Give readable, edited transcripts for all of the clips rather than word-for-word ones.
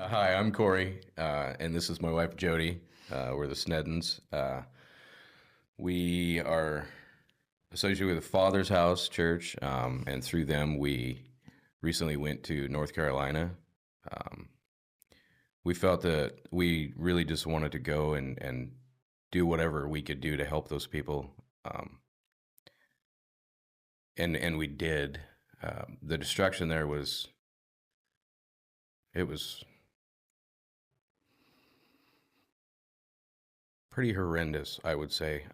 Hi, I'm Corey, and this is my wife Jody. We're the Sneddons. We are associated with the Father's House Church, and through them, we recently went to North Carolina. Um, we felt that we really just wanted to go and do whatever we could do to help those people, and we did. The destruction there was it was pretty horrendous, I would say.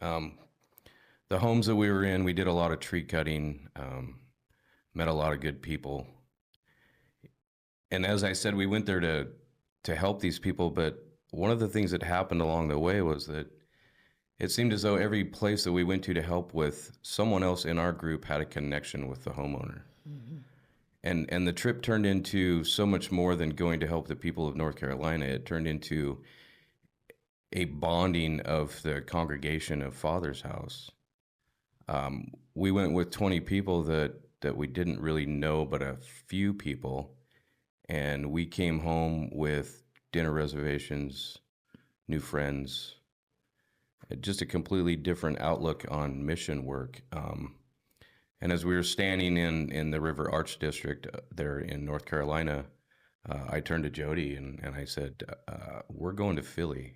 The homes that we were in, we did a lot of tree cutting, met a lot of good people. And as I said, we went there to help these people, but one of the things that happened along the way was that it seemed as though every place that we went to help with, someone else in our group had a connection with the homeowner. Mm-hmm. And the trip turned into so much more than going to help the people of North Carolina. It turned into a bonding of the congregation of Father's House. We went with 20 people that we didn't really know, but a few people. And we came home with dinner reservations, new friends, just a completely different outlook on mission work. And as we were standing in the River Arch District there in North Carolina, I turned to Jody and I said, we're going to Philly.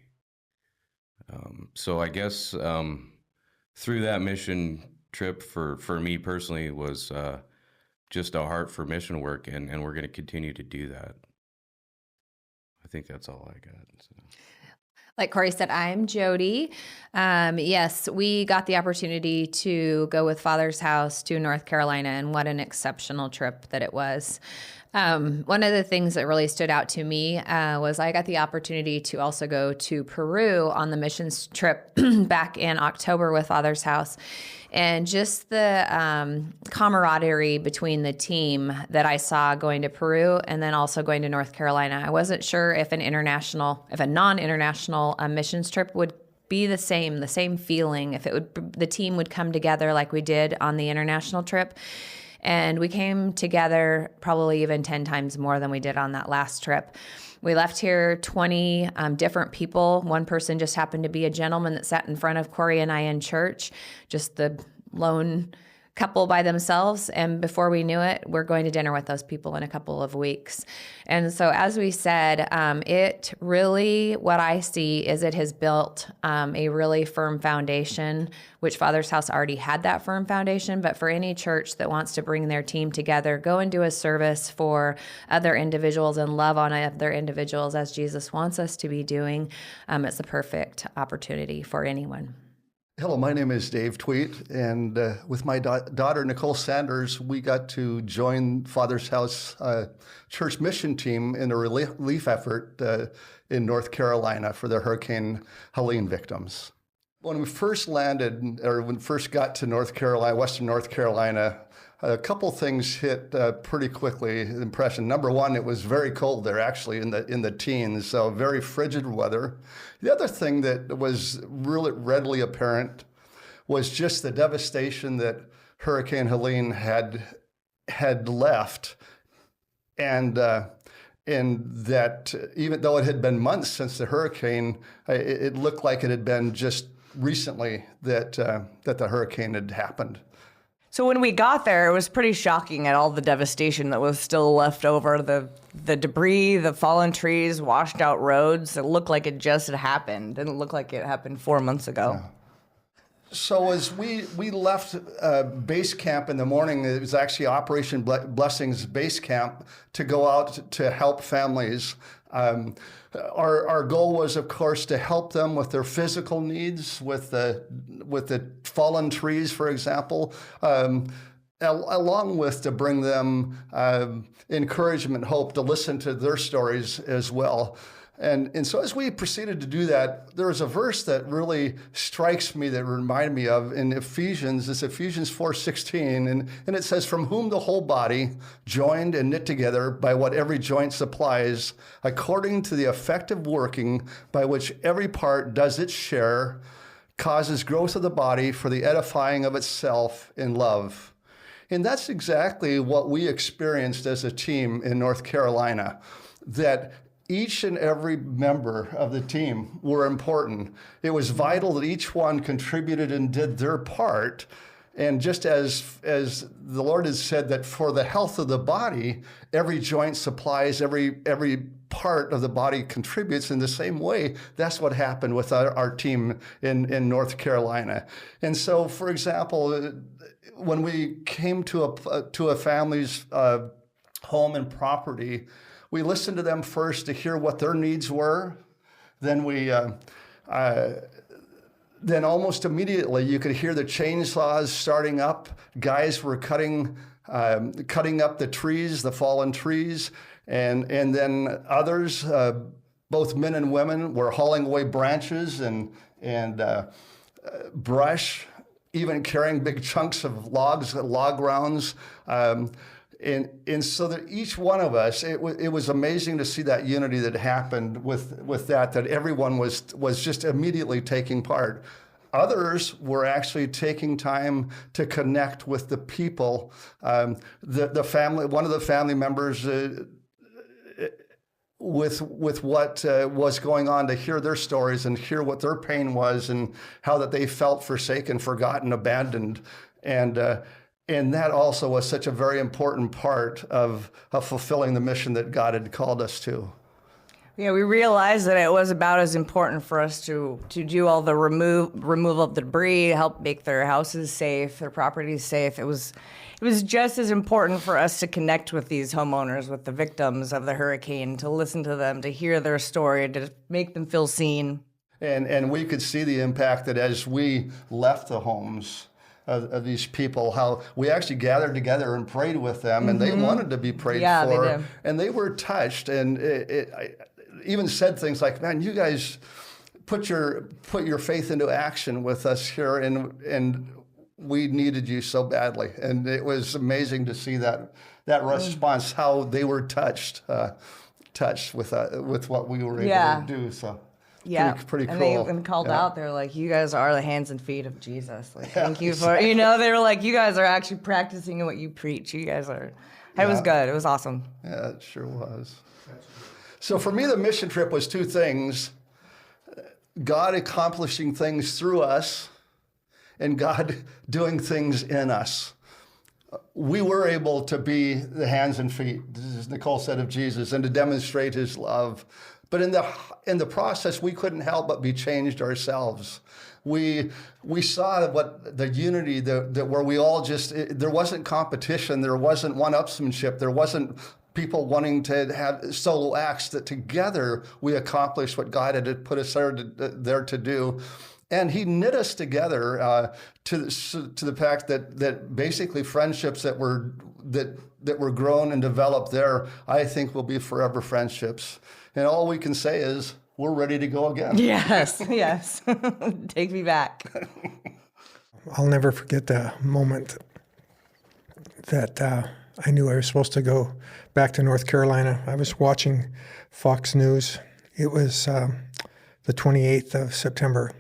So I guess through that mission trip for me personally was just a heart for mission work, and we're going to continue to do that. I think that's all I got. So. Like Corey said, I'm Jody. Yes, we got the opportunity to go with Father's House to North Carolina, and what an exceptional trip that it was. One of the things that really stood out to me was I got the opportunity to also go to Peru on the missions trip back in October with Father's House. And just the camaraderie between the team that I saw going to Peru and then also going to North Carolina. I wasn't sure if a non-international missions trip would be the same feeling, if the team would come together like we did on the international trip. And we came together probably even 10 times more than we did on that last trip. We left here 20 different people. One person just happened to be a gentleman that sat in front of Corey and I in church, just the lone couple by themselves. And before we knew it, we're going to dinner with those people in a couple of weeks. And so as we said, it really, what I see is it has built a really firm foundation, which Father's House already had that firm foundation. But for any church that wants to bring their team together, go and do a service for other individuals and love on other individuals as Jesus wants us to be doing, it's the perfect opportunity for anyone. Hello, my name is Dave Tweet, and with my daughter, Nicole Sanders, we got to join Father's House church mission team in a relief effort in North Carolina for the Hurricane Helene victims. When we first landed, or when we first got to North Carolina, Western North Carolina, a couple things hit pretty quickly. Impression number one, it was very cold there, actually in the teens, so very frigid weather. The other thing that was really readily apparent was just the devastation that Hurricane Helene had left, and that even though it had been months since the hurricane, it looked like it had been just recently that the hurricane had happened. So when we got there, it was pretty shocking at all the devastation that was still left over. The debris, the fallen trees, washed out roads. It looked like it just had happened. It didn't look like it happened 4 months ago. Yeah. So as we left base camp in the morning, it was actually Operation Blessings base camp to go out to help families. Our goal was, of course, to help them with their physical needs, with the fallen trees, for example, along with to bring them encouragement, hope, to listen to their stories as well. And so as we proceeded to do that, there was a verse that really strikes me, that reminded me of in Ephesians. It's Ephesians 4:16, and it says, "From whom the whole body, joined and knit together by what every joint supplies, according to the effective working by which every part does its share, causes growth of the body for the edifying of itself in love." And that's exactly what we experienced as a team in North Carolina, that each and every member of the team were important. It was vital that each one contributed and did their part. And just as the Lord has said that for the health of the body, every joint supplies, every part of the body contributes in the same way. That's what happened with our team in North Carolina. And so, for example, when we came to a family's home and property, we listened to them first to hear what their needs were. Then then almost immediately you could hear the chainsaws starting up. Guys were cutting up the trees, the fallen trees, and then others, both men and women, were hauling away branches and brush, even carrying big chunks of logs, log rounds. And so that each one of us, it was amazing to see that unity that happened with that everyone was just immediately taking part. Others were actually taking time to connect with the people. The family, one of the family members, with what was going on, to hear their stories and hear what their pain was and how that they felt forsaken, forgotten, abandoned, and that also was such a very important part of fulfilling the mission that God had called us to. Yeah, we realized that it was about as important for us to do all the removal of the debris, help make their houses safe, their properties safe. It was just as important for us to connect with these homeowners, with the victims of the hurricane, to listen to them, to hear their story, to make them feel seen. And we could see the impact that as we left the homes of these people, how we actually gathered together and prayed with them, and they wanted to be prayed for, they did. And they were touched, and I even said things like, "Man, you guys put your faith into action with us here, and we needed you so badly." And it was amazing to see that response, how they were touched with what we were able to do. So. Yeah, pretty cool. And they even called out. They're like, "You guys are the hands and feet of Jesus. Like, thank you for." They were like, "You guys are actually practicing what you preach. You guys are." It was good. It was awesome. Yeah, it sure was. So for me, the mission trip was two things: God accomplishing things through us, and God doing things in us. We were able to be the hands and feet, as Nicole said, of Jesus, and to demonstrate His love. But in the process, we couldn't help but be changed ourselves. We saw what the unity that where we all there wasn't competition, there wasn't one-upsmanship, there wasn't people wanting to have solo acts. That together we accomplished what God had put us there to do. And He knit us together to the fact that basically friendships that were grown and developed there, I think, will be forever friendships. And all we can say is we're ready to go again. Yes. Take me back. I'll never forget the moment that I knew I was supposed to go back to North Carolina. I was watching Fox News. It was the 28th of September,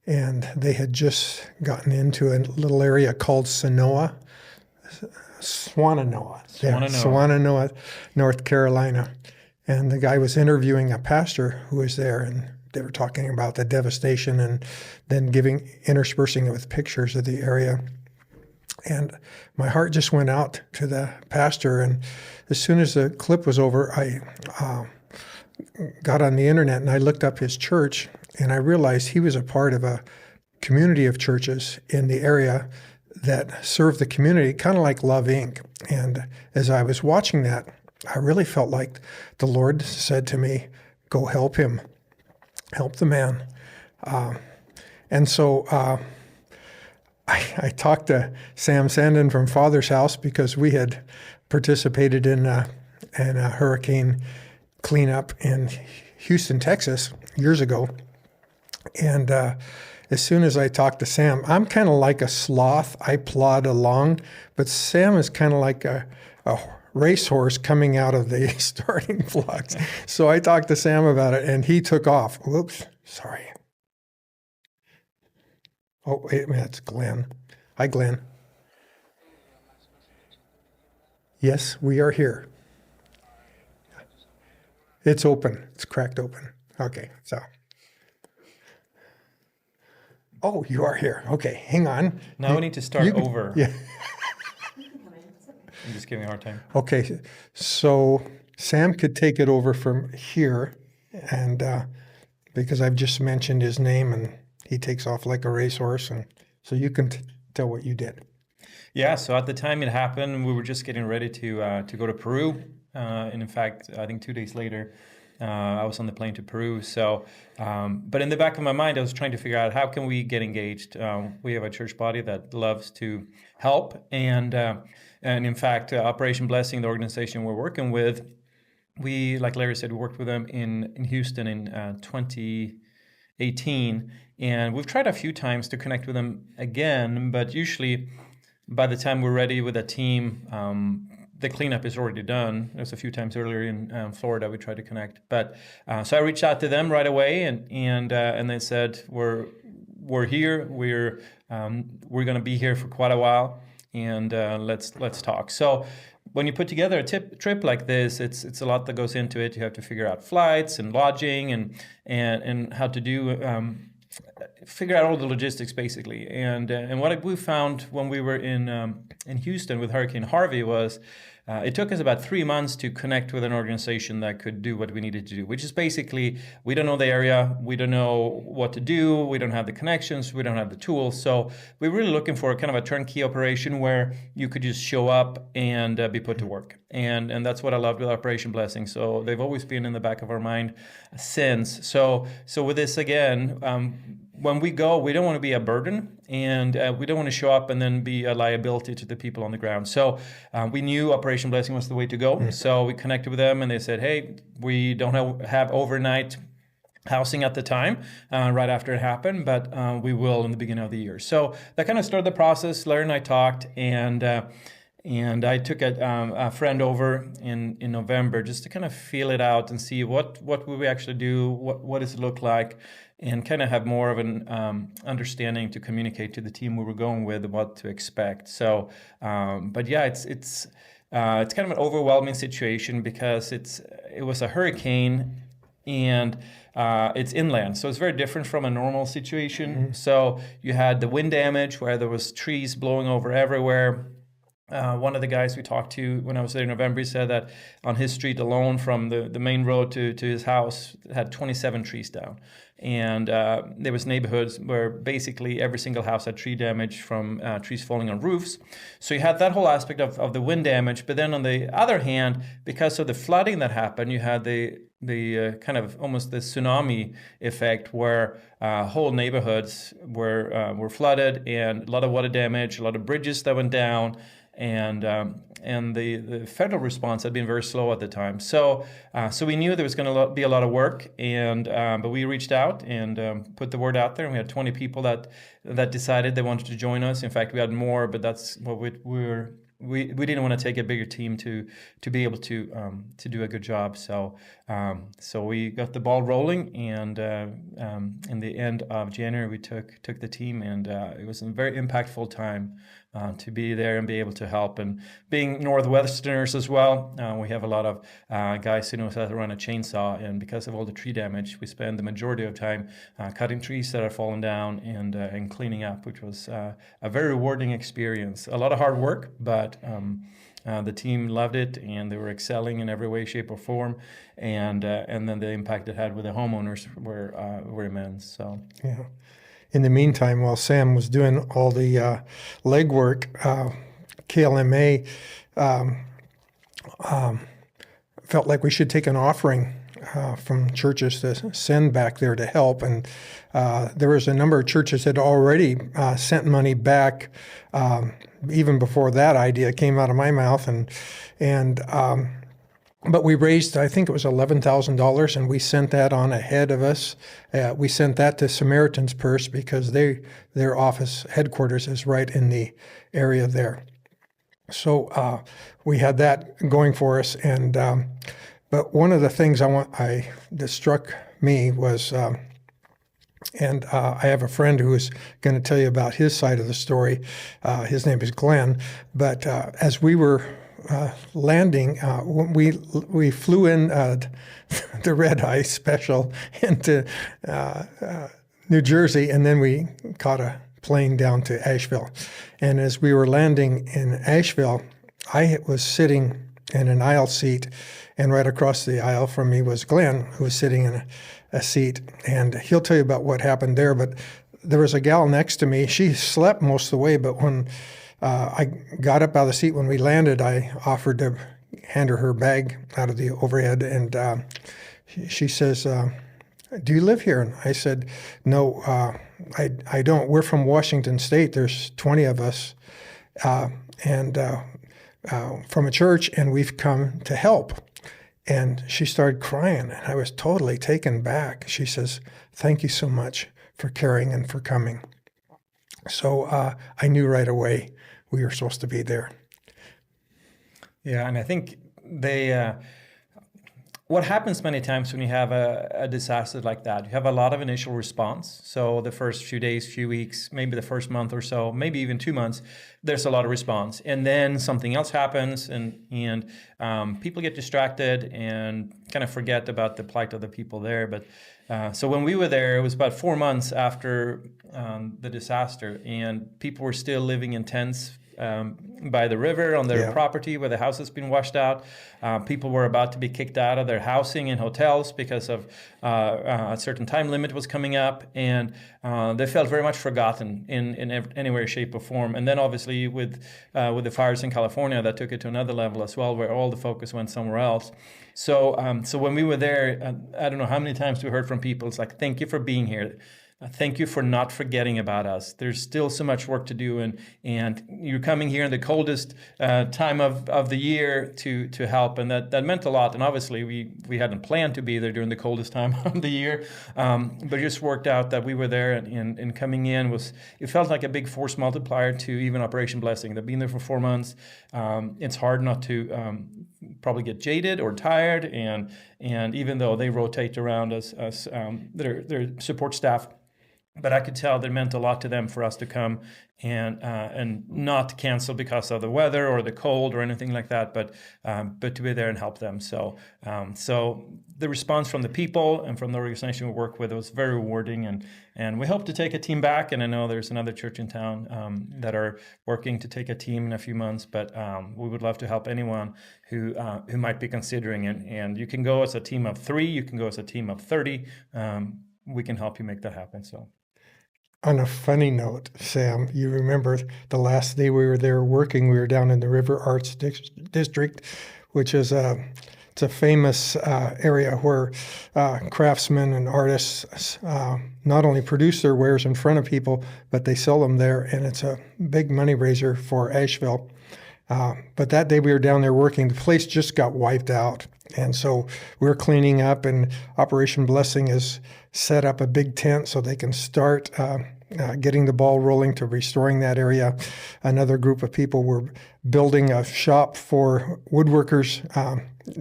and they had just gotten into a little area called Swannanoa, North Carolina. And the guy was interviewing a pastor who was there, and they were talking about the devastation and then interspersing it with pictures of the area. And my heart just went out to the pastor. And as soon as the clip was over, I got on the internet and I looked up his church, and I realized he was a part of a community of churches in the area that serve the community, kind of like Love Inc. And as I was watching that, I really felt like the Lord said to me, "Go help him, help the man." And so I talked to Sam Sandin from Father's House, because we had participated in a hurricane cleanup in Houston, Texas, years ago. And as soon as I talked to Sam, I'm kind of like a sloth. I plod along, but Sam is kind of like a racehorse coming out of the starting blocks. So I talked to Sam about it, and he took off. Whoops, sorry. Oh, wait a minute, it's Glenn. Hi, Glenn. Yes, we are here. It's open. It's cracked open. Okay, so. Oh, you are here. Okay, hang on. Now we need to start over. Yeah. I'm just giving a hard time. Okay, so Sam could take it over from here, and because I've just mentioned his name, and he takes off like a racehorse, and so you can tell what you did. Yeah, so at the time it happened, we were just getting ready to go to Peru. And in fact, I think 2 days later, I was on the plane to Peru. So, but in the back of my mind, I was trying to figure out how can we get engaged. We have a church body that loves to help, and in fact, Operation Blessing, the organization we're working with, we, like Larry said, we worked with them in Houston in 2018, and we've tried a few times to connect with them again, but usually by the time we're ready with a team, the cleanup is already done. There was a few times earlier in Florida we tried to connect, but so I reached out to them right away, and they said we're here, we're going to be here for quite a while, and let's talk. So when you put together a trip like this, it's a lot that goes into it. You have to figure out flights and lodging and how to do. Figure out all the logistics basically, and what we found when we were in Houston with Hurricane Harvey was it took us about 3 months to connect with an organization that could do what we needed to do, which is basically we don't know the area, we don't know what to do, we don't have the connections, we don't have the tools. So we're really looking for kind of a turnkey operation where you could just show up and be put to work. And that's what I loved with Operation Blessing. So they've always been in the back of our mind since. So with this again, when we go, we don't want to be a burden, and we don't want to show up and then be a liability to the people on the ground. So we knew Operation Blessing was the way to go. Mm-hmm. So we connected with them, and they said, hey, we don't have overnight housing at the time, right after it happened, but we will in the beginning of the year. So that kind of started the process. Larry and I talked, and I took a friend over in November just to kind of feel it out and see what will we actually do, what does it look like, and kind of have more of an understanding to communicate to the team we were going with what to expect. So, but yeah, it's kind of an overwhelming situation because it was a hurricane and it's inland, so it's very different from a normal situation. Mm-hmm. So you had the wind damage where there was trees blowing over everywhere. One of the guys we talked to when I was there in November, he said that on his street alone from the main road to his house had 27 trees down. And there was neighborhoods where basically every single house had tree damage from trees falling on roofs. So you had that whole aspect of the wind damage. But then on the other hand, because of the flooding that happened, you had the kind of almost the tsunami effect where whole neighborhoods were flooded, and a lot of water damage, a lot of bridges that went down. And the federal response had been very slow at the time. So we knew there was going to be a lot of work, but we reached out and put the word out there, and we had 20 people that decided they wanted to join us. In fact, we had more, but that's what we didn't want to take a bigger team to be able to do a good job. So we got the ball rolling, and in the end of January we took the team, and it was a very impactful time to be there and be able to help. And being Northwesterners as well, we have a lot of guys who know how to run a chainsaw, and because of all the tree damage, we spend the majority of time cutting trees that are falling down and cleaning up, which was a very rewarding experience. A lot of hard work, but the team loved it, and they were excelling in every way, shape, or form. And then the impact it had with the homeowners were immense. So yeah. In the meantime, while Sam was doing all the legwork, KLMA felt like we should take an offering from churches to send back there to help. And there was a number of churches that already sent money back even before that idea came out of my mouth. But we raised, I think it was $11,000, and we sent that on ahead of us. We sent that to Samaritan's Purse because their office headquarters is right in the area there. So we had that going for us. And but one of the things that struck me was, and I have a friend who is going to tell you about his side of the story. His name is Glenn. But as we were landing, when we flew in the red eye special into New Jersey, and then we caught a plane down to Asheville. And as we were landing in Asheville, I was sitting in an aisle seat, and right across the aisle from me was Glenn, who was sitting in a seat. And he'll tell you about what happened there, but there was a gal next to me. She slept most of the way, but when I got up out of the seat when we landed, I offered to hand her bag out of the overhead, and she says, do you live here? And I said, no, I don't. We're from Washington State. There's 20 of us, and from a church, and we've come to help. And she started crying, and I was totally taken back. She says, thank you so much for caring and for coming. So I knew right away we were supposed to be there. Yeah, and I think what happens many times when you have a disaster like that, you have a lot of initial response. So the first few days, few weeks, maybe the first month or so, maybe even 2 months, there's a lot of response. And then something else happens, and people get distracted and kind of forget about the plight of the people there. But so when we were there, it was about 4 months after the disaster, and people were still living in tents by the river on their property where the house has been washed out. People were about to be kicked out of their housing in hotels because of a certain time limit was coming up, and they felt very much forgotten in any way, shape, or form. And then obviously with the fires in California, that took it to another level as well, where all the focus went somewhere else. So so when we were there, I don't know how many times we heard from people, it's like, thank you for being here. Thank you for not forgetting about us. There's still so much work to do, and you're coming here in the coldest time of the year to help, and that meant a lot. And obviously, we hadn't planned to be there during the coldest time of the year, but it just worked out that we were there, and coming in it felt like a big force multiplier to even Operation Blessing. They've been there for 4 months. It's hard not to probably get jaded or tired, and even though they rotate around as their support staff. But I could tell that it meant a lot to them for us to come and not cancel because of the weather or the cold or anything like that, but to be there and help them. So the response from the people and from the organization we work with was very rewarding, and we hope to take a team back. And I know there's another church in town that are working to take a team in a few months, but we would love to help anyone who might be considering it. And you can go as a team of 3, you can go as a team of 30. We can help you make that happen. So. On a funny note, Sam, you remember the last day we were there working, we were down in the River Arts District, which is it's a famous area where craftsmen and artists not only produce their wares in front of people, but they sell them there, and it's a big money raiser for Asheville. But that day we were down there working, the place just got wiped out. And so we're cleaning up, and Operation Blessing has set up a big tent so they can start getting the ball rolling to restoring that area. Another group of people were building a shop for woodworkers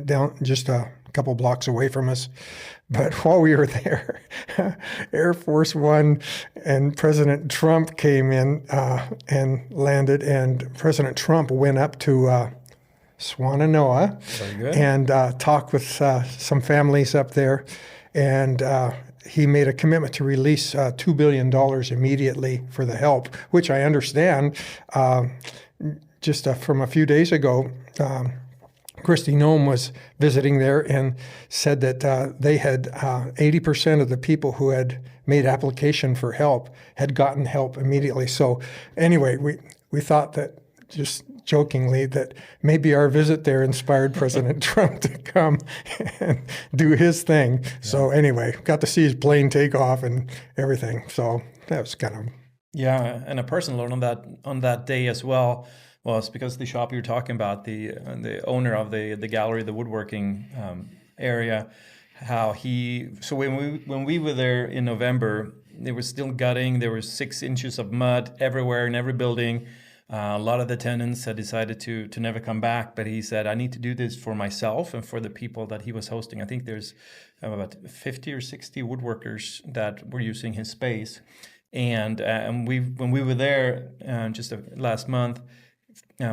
down just a couple blocks away from us. But while we were there, Air Force One and President Trump came in and landed, and President Trump went up to Swannanoa and talked with some families up there, and he made a commitment to release $2 billion immediately for the help, which I understand. Just from a few days ago, Christy Nome was visiting there and said that they had 80% of the people who had made application for help had gotten help immediately. So anyway, we thought that, just jokingly, that maybe our visit there inspired President Trump to come and do his thing. Yeah. So anyway, got to see his plane take off and everything. So that was kind of... Yeah, and a personal note on that day as well was because the shop you were talking about, the owner of the gallery, the woodworking area, how so when we were there in November, they were still gutting. There was 6 inches of mud everywhere in every building. A lot of the tenants had decided to never come back, but he said, I need to do this for myself and for the people that he was hosting. I think there's about 50 or 60 woodworkers that were using his space. And when we were there just last month,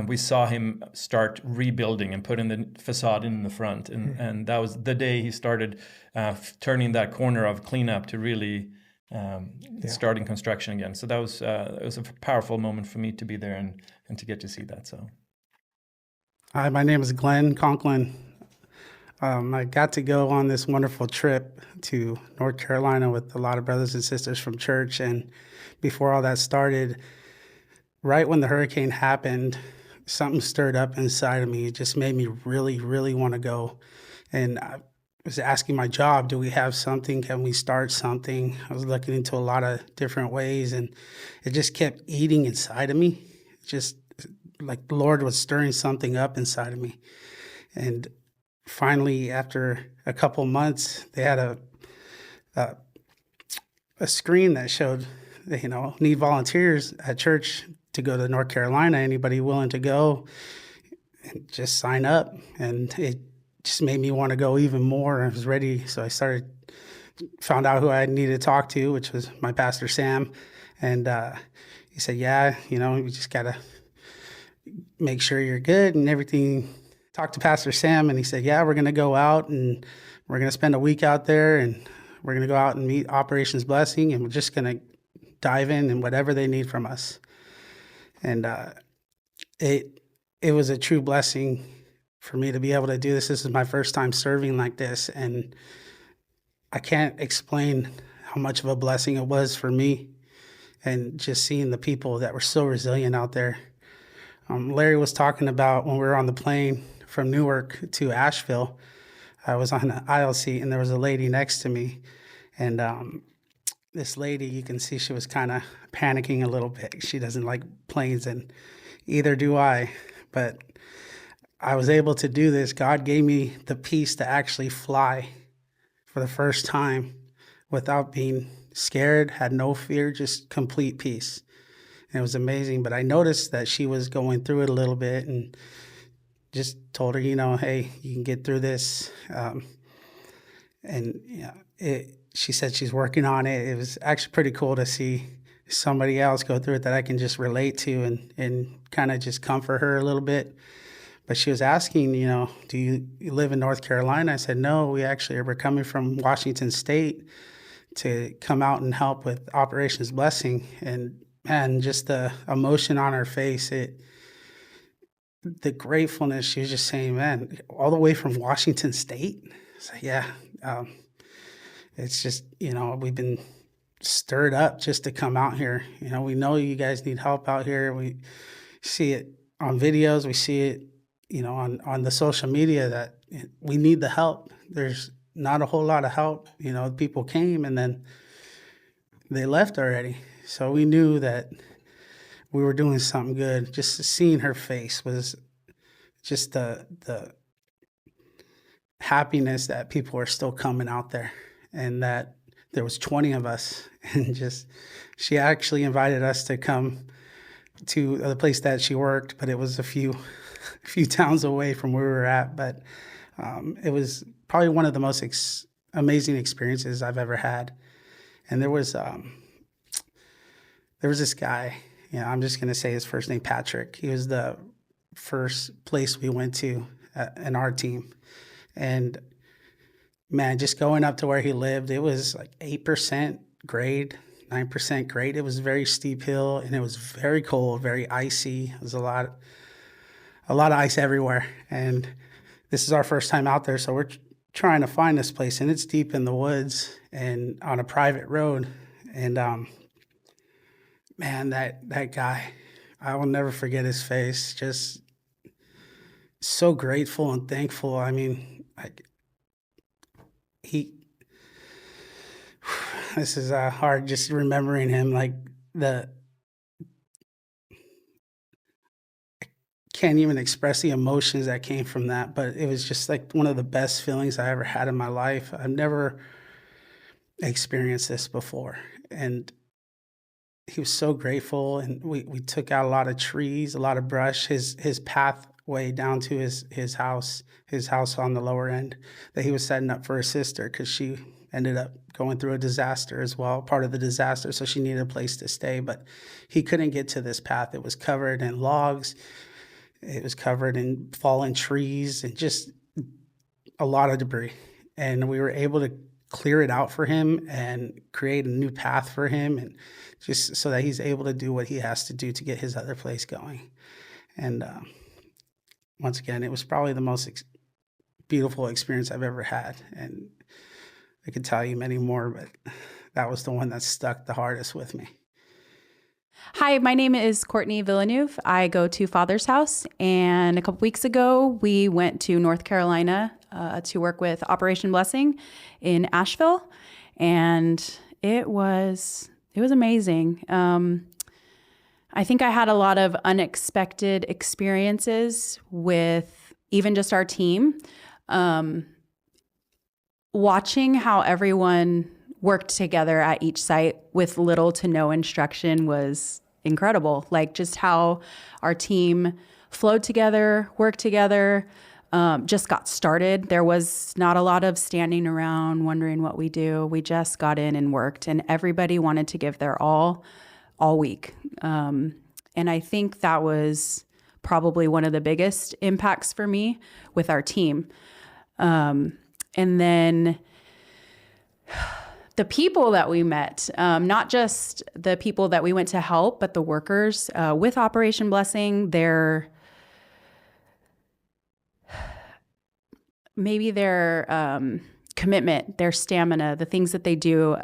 we saw him start rebuilding and putting the facade in the front. And that was the day he started turning that corner of cleanup to really starting construction again. So that was it was a powerful moment for me to be there and to get to see that. So. Hi, my name is Glenn Conklin. I got to go on this wonderful trip to North Carolina with a lot of brothers and sisters from church. And before all that started, right when the hurricane happened, something stirred up inside of me. It just made me really, really want to go. And I was asking my job, do we have something? Can we start something? I was looking into a lot of different ways, and it just kept eating inside of me. Just like the Lord was stirring something up inside of me. And finally, after a couple months, they had a screen that showed, need volunteers at church to go to North Carolina. Anybody willing to go? And just sign up. And it just made me want to go even more. I was ready, so I found out who I needed to talk to, which was my pastor Sam. And he said, "Yeah, you just gotta make sure you're good and everything." Talked to Pastor Sam, and he said, "Yeah, we're going to go out and we're going to spend a week out there, and we're going to go out and meet Operations Blessing, and we're just going to dive in and whatever they need from us." And it was a true blessing for me to be able to do this. This is my first time serving like this, and I can't explain how much of a blessing it was for me, and just seeing the people that were so resilient out there. Larry was talking about when we were on the plane from Newark to Asheville, I was on the aisle seat, and there was a lady next to me. And this lady, you can see she was kind of panicking a little bit. She doesn't like planes, and either do I. But I was able to do this. God gave me the peace to actually fly for the first time without being scared, had no fear, just complete peace. And it was amazing. But I noticed that she was going through it a little bit, and just told her, hey, you can get through this. She said she's working on it. It was actually pretty cool to see somebody else go through it that I can just relate to and kind of just comfort her a little bit. But she was asking, do you live in North Carolina? I said, no, we're coming from Washington State to come out and help with Operations Blessing. And just the emotion on her face, the gratefulness, she was just saying, man, all the way from Washington State? So, yeah, it's just, we've been stirred up just to come out here. We know you guys need help out here. We see it on videos. We see it, on the social media that we need the help. There's not a whole lot of help. People came and then they left already. So we knew that we were doing something good. Just seeing her face was just the happiness that people were still coming out there, and that there was 20 of us. And she actually invited us to come to the place that she worked, but it was a few towns away from where we were at. But it was probably one of the most amazing experiences I've ever had. And there was this guy, I'm just going to say his first name, Patrick. He was the first place we went to in our team. And man, just going up to where he lived, it was like 8% grade, 9% grade. It was a very steep hill, and it was very cold, very icy. It was a lot of ice everywhere. And this is our first time out there, so we're trying to find this place, and it's deep in the woods and on a private road. And man, that guy, I will never forget his face. Just so grateful and thankful. I mean, this is hard just remembering him. I can't even express the emotions that came from that, but it was just like one of the best feelings I ever had in my life. I've never experienced this before. And he was so grateful, and we took out a lot of trees, a lot of brush, his pathway down to his house on the lower end that he was setting up for his sister, because she ended up going through a disaster as well, part of the disaster, so she needed a place to stay. But he couldn't get to this path. It was covered in logs, It was covered in fallen trees and just a lot of debris. And we were able to clear it out for him and create a new path for him, and just so that he's able to do what he has to do to get his other place going. And once again, it was probably the most beautiful experience I've ever had. And I could tell you many more, but that was the one that stuck the hardest with me. Hi, my name is Courtney Villeneuve. I go to Father's House, and a couple weeks ago, we went to North Carolina to work with Operation Blessing in Asheville, and it was amazing. I think I had a lot of unexpected experiences with even just our team. Watching how everyone worked together at each site with little to no instruction was incredible. Like just how our team flowed together, worked together, just got started. There was not a lot of standing around wondering what we do. We just got in and worked, and everybody wanted to give their all week. And I think that was probably one of the biggest impacts for me with our team. And then the people that we met, not just the people that we went to help, but the workers with Operation Blessing, their commitment, their stamina, the things that they do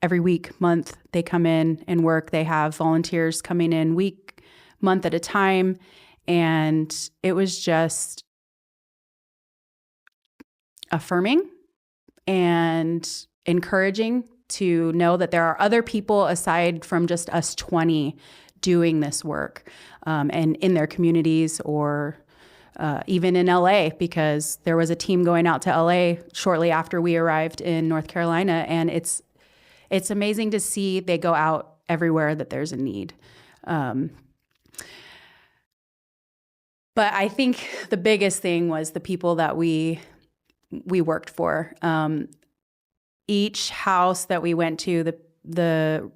every week, month, they come in and work. They have volunteers coming in week, month at a time. And it was just affirming and encouraging to know that there are other people aside from just us 20 doing this work, and in their communities, or even in LA, because there was a team going out to LA shortly after we arrived in North Carolina, and it's amazing to see they go out everywhere that there's a need. But I think the biggest thing was the people that we worked for. Each house that we went to, the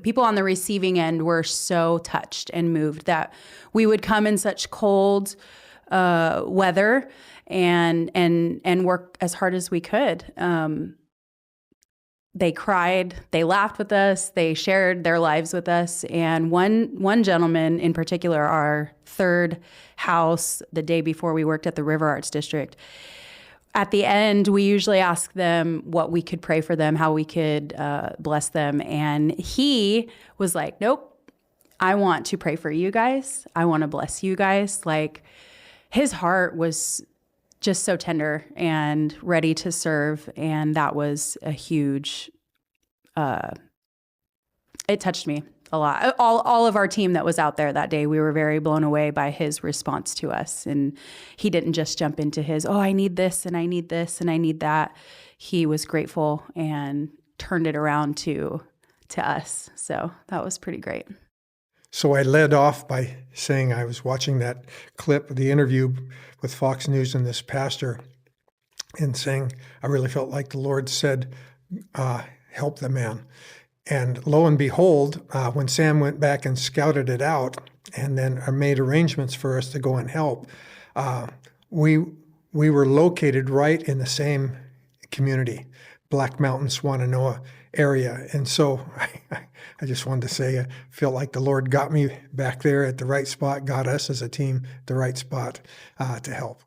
people on the receiving end were so touched and moved that we would come in such cold weather and work as hard as we could. They cried, they laughed with us, they shared their lives with us. And one gentleman in particular, our third house, the day before we worked at the River Arts District, at the end, we usually ask them what we could pray for them, how we could bless them. And he was like, nope, I want to pray for you guys. I want to bless you guys. Like, his heart was just so tender and ready to serve. And that was a huge, it touched me a lot. All of our team that was out there that day, we were very blown away by his response to us. And he didn't just jump into his, oh, I need this and I need this and I need that. He was grateful and turned it around to us. So that was pretty great. So I led off by saying I was watching that clip, the interview with Fox News and this pastor, and saying I really felt like the Lord said, help the man. And lo and behold, when Sam went back and scouted it out and then made arrangements for us to go and help, we were located right in the same community, Black Mountain, Swannanoa area. And so I just wanted to say I feel like the Lord got me back there at the right spot, got us as a team the right spot to help.